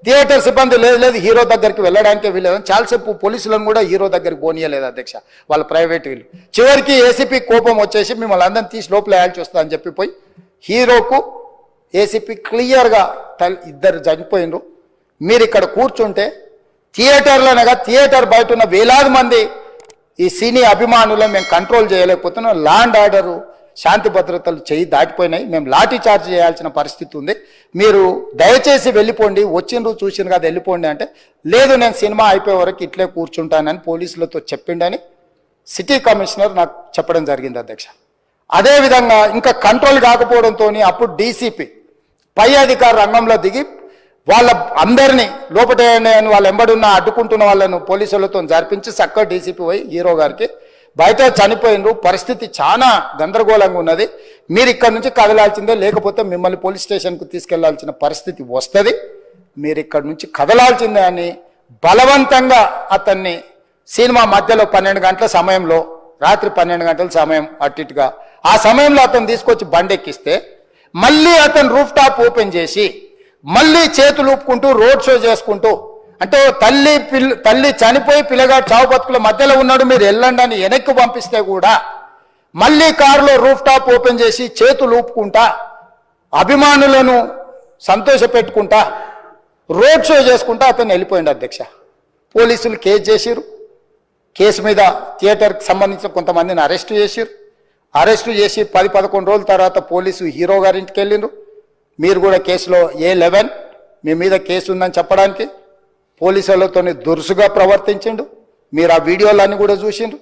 Theatre సిబ్బంది లేదు hero దగ్గరికి వెళ్ళడానికి వీళ్ళేదని చాలాసేపు పోలీసులను కూడా హీరో దగ్గరికి పోనీయలేదు అధ్యక్ష, వాళ్ళ ప్రైవేట్ వీళ్ళు. చివరికి ఏసీపీ కోపం వచ్చేసి మిమ్మల్ని అందరిని తీసి లోపల వేయాల్సి వస్తుందని చెప్పిపోయి హీరోకు ఏసీపీ క్లియర్గా ఇద్దరు చనిపోయినరు. మీరు ఇక్కడ కూర్చుంటే థియేటర్లోనగా థియేటర్ బయట ఉన్న వేలాది మంది ఈ సినీ అభిమానులను మేము కంట్రోల్ చేయలేకపోతున్నాం. ల్యాండ్ ఆర్డరు శాంతి భద్రతలు చేయి దాటిపోయినాయి, మేము లాఠీ చార్జ్ చేయాల్సిన పరిస్థితి ఉంది, మీరు దయచేసి వెళ్ళిపోండి, వచ్చిండ్రు చూసిన కదా వెళ్ళిపోండి అంటే, లేదు నేను సినిమా అయిపోయే వరకు ఇట్లే కూర్చుంటానని పోలీసులతో చెప్పిండని సిటీ కమిషనర్ నాకు చెప్పడం జరిగింది అధ్యక్ష. అదేవిధంగా ఇంకా కంట్రోల్ కాకపోవడంతో అప్పుడు డీసీపీ పై అధికార రంగంలో దిగి వాళ్ళ అందరినీ లోపట వాళ్ళ ఎంబడున్న అడ్డుకుంటున్న వాళ్ళను పోలీసులతో జరిపించి చక్కగా డీసీపీ పోయి హీరో గారికి బయట చనిపోయినరు, పరిస్థితి చాలా గందరగోళంగా ఉన్నది, మీరు ఇక్కడ నుంచి కదలాల్సిందే, లేకపోతే మిమ్మల్ని పోలీస్ స్టేషన్కు తీసుకెళ్లాల్సిన పరిస్థితి వస్తుంది, మీరు ఇక్కడ నుంచి కదలాల్సిందే అని బలవంతంగా అతన్ని సినిమా మధ్యలో 12 గంటల సమయంలో, రాత్రి 12 గంటల సమయం అట్టిగా ఆ సమయంలో అతను తీసుకొచ్చి బండెక్కిస్తే మళ్ళీ అతను రూఫ్ టాప్ ఓపెన్ చేసి మళ్ళీ చేతులు ఊపుకుంటూ రోడ్ షో చేసుకుంటూ, అంటే తల్లి చనిపోయి పిల్లగాడు చావు బతుకుల మధ్యలో ఉన్నాడు, మీరు వెళ్ళండి అని వెనక్కి పంపిస్తే కూడా మళ్ళీ కారులో రూఫ్ టాప్ ఓపెన్ చేసి చేతులు ఊపుకుంటా అభిమానులను సంతోష పెట్టుకుంటా రోడ్ షో చేసుకుంటా అతను వెళ్ళిపోయింది అధ్యక్ష. పోలీసులు కేసు చేసిరు, కేసు మీద థియేటర్కి సంబంధించిన కొంతమందిని అరెస్టు చేసిరు, అరెస్టు చేసి 10-11 రోజుల తర్వాత పోలీసు హీరో గారింటికి వెళ్ళిండ్రు. మీరు కూడా కేసులో A11 మీ మీద కేసు ఉందని చెప్పడానికి పోలీసులతో దురుసుగా ప్రవర్తించిండు, మీరు ఆ వీడియోలన్నీ కూడా చూసిండ్రు.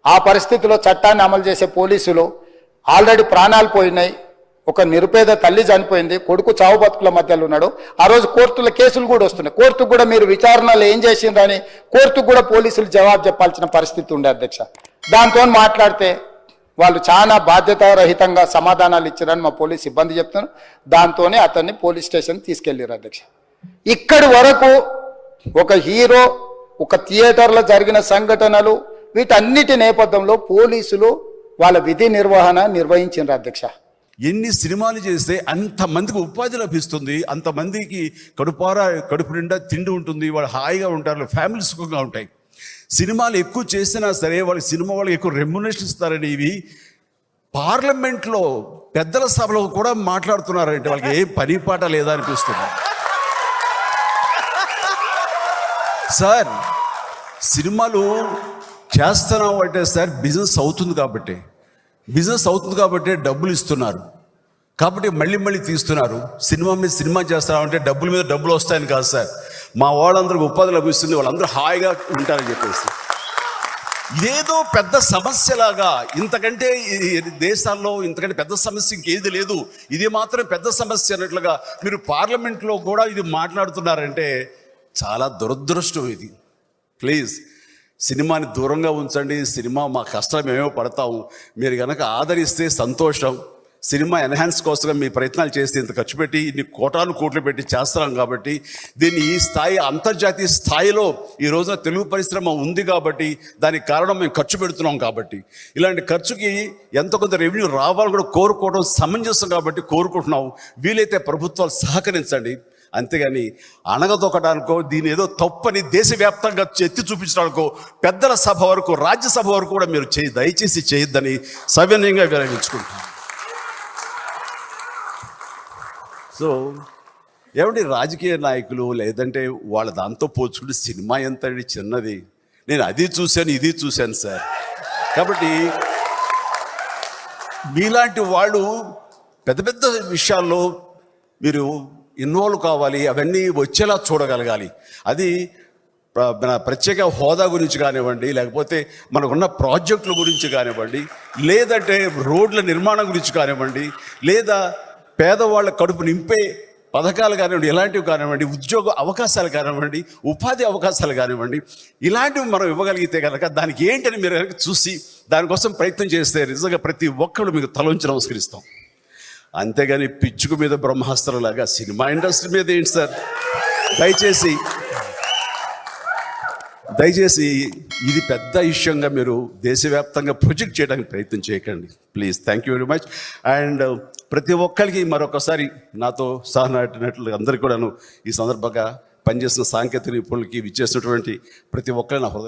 ఆ పరిస్థితిలో చట్టాన్ని అమలు చేసే పోలీసులు ఆల్రెడీ ప్రాణాలు పోయినాయి, ఒక నిరుపేద తల్లి చనిపోయింది, కొడుకు చావు బతుకుల మధ్యలో ఉన్నాడు, ఆ రోజు కోర్టుల కేసులు కూడా వస్తున్నాయి, కోర్టుకు కూడా మీరు విచారణలు ఏం చేసిండ్రని కోర్టుకు కూడా పోలీసులు జవాబు చెప్పాల్సిన పరిస్థితి ఉండే అధ్యక్ష. దాంతో మాట్లాడితే వాళ్ళు చాలా బాధ్యతారహితంగా సమాధానాలు ఇచ్చారని మా పోలీస్ సిబ్బంది చెప్తున్నారు. దాంతోనే అతన్ని పోలీస్ స్టేషన్ తీసుకెళ్లారు అధ్యక్ష. ఇక్కడి వరకు ఒక హీరో, ఒక థియేటర్లో జరిగిన సంఘటనలు, వీటన్నిటి నేపథ్యంలో పోలీసులు వాళ్ళ విధి నిర్వహించారు అధ్యక్ష. ఎన్ని సినిమాలు చేస్తే అంతమందికి ఉపాధి లభిస్తుంది, అంతమందికి కడుపు నిండా తిండి ఉంటుంది, వాళ్ళు హాయిగా ఉంటారు, ఫ్యామిలీ సుఖంగా ఉంటాయి. సినిమాలు ఎక్కువ చేసినా సరే వాళ్ళకి ఎక్కువ రెమ్యునరేషన్ ఇస్తారని ఇవి పార్లమెంట్లో పెద్దల సభలో కూడా మాట్లాడుతున్నారంటే వాళ్ళకి ఏ పని పాట లేదా అనిపిస్తుంది. సార్ సినిమాలు చేస్తున్నాం అంటే సార్ బిజినెస్ అవుతుంది కాబట్టి డబ్బులు ఇస్తున్నారు, కాబట్టి మళ్ళీ తీస్తున్నారు. సినిమా మీద సినిమా చేస్తున్నామంటే డబ్బుల మీద డబ్బులు వస్తాయని కాదు సార్, మా వాళ్ళందరికీ ఉపాధి లభిస్తుంది, వాళ్ళందరూ హాయిగా ఉంటారని చెప్పేసి. ఇదేదో పెద్ద సమస్యలాగా, ఇంతకంటే దేశాల్లో ఇంతకంటే పెద్ద సమస్య ఇంకేది లేదు, ఇది మాత్రం పెద్ద సమస్య అన్నట్లుగా మీరు పార్లమెంట్లో కూడా ఇది మాట్లాడుతున్నారంటే చాలా దురదృష్టం ఇది. ప్లీజ్ సినిమాని దూరంగా ఉంచండి, సినిమా మా కష్టాలు మేమేమో పడతాము, మీరు కనుక ఆదరిస్తే సంతోషం. సినిమా ఎన్హాన్స్ కోసం మీ ప్రయత్నాలు చేస్తే ఇంత ఖర్చు పెట్టి ఇన్ని కోట్లు పెట్టి చేస్తున్నాం కాబట్టి దీన్ని ఈ స్థాయి అంతర్జాతీయ స్థాయిలో ఈ రోజున తెలుగు పరిశ్రమ ఉంది కాబట్టి దానికి కారణం మేము ఖర్చు పెడుతున్నాం కాబట్టి ఇలాంటి ఖర్చుకి ఎంత కొంత రెవెన్యూ రావాలి కూడా కోరుకోవడం సమంజసం కాబట్టి కోరుకుంటున్నాం. వీలైతే ప్రభుత్వాలు సహకరించండి, అంతేగాని అణగదొక్కడానికో దీని ఏదో తప్పని దేశవ్యాప్తంగా ఎత్తి చూపించడానికో పెద్దల సభ వరకు రాజ్యసభ వరకు కూడా మీరు దయచేసి చేయొద్దని సవినయంగా విరమించుకుంటాం. సో ఏమంటే రాజకీయ నాయకులు లేదంటే వాళ్ళ దాంతో పోల్చుకుంటే సినిమా ఎంత చిన్నది, నేను అది చూశాను ఇది చూశాను సార్. కాబట్టి మీలాంటి వాళ్ళు పెద్ద విషయాల్లో మీరు ఇన్వాల్వ్ కావాలి, అవన్నీ వచ్చేలా చూడగలగాలి. అది ప్రత్యేక హోదా గురించి కానివ్వండి, లేకపోతే మనకున్న ప్రాజెక్టుల గురించి కానివ్వండి, లేదంటే రోడ్ల నిర్మాణం గురించి కానివ్వండి, లేదా పేదవాళ్ళ కడుపు నింపే పథకాలు కానివ్వండి, ఇలాంటివి కానివ్వండి, ఉద్యోగ అవకాశాలు కానివ్వండి, ఉపాధి అవకాశాలు కానివ్వండి, ఇలాంటివి మనం ఇవ్వగలిగితే కనుక దానికి ఏంటని మీరు కనుక చూసి దానికోసం ప్రయత్నం చేస్తే నిజంగా ప్రతి ఒక్కరు మీకు తలంచి నమస్కరిస్తాం. అంతేగాని పిచ్చుకు మీద బ్రహ్మాస్త్రంలాగా సినిమా ఇండస్ట్రీ మీద ఏంటి సార్? దయచేసి ఇది పెద్ద విషయంగా మీరు దేశవ్యాప్తంగా ప్రొజెక్ట్ చేయడానికి ప్రయత్నం చేయకండి please. Thank you very much. And ప్రతి ఒక్కరికి మరొకసారి నాతో సహనటినట్లు అందరికీ కూడాను ఈ సందర్భంగా పనిచేసిన సాంకేతిక నిపుణులకి విచ్చేసినటువంటి ప్రతి ఒక్కరిని నా హృదయ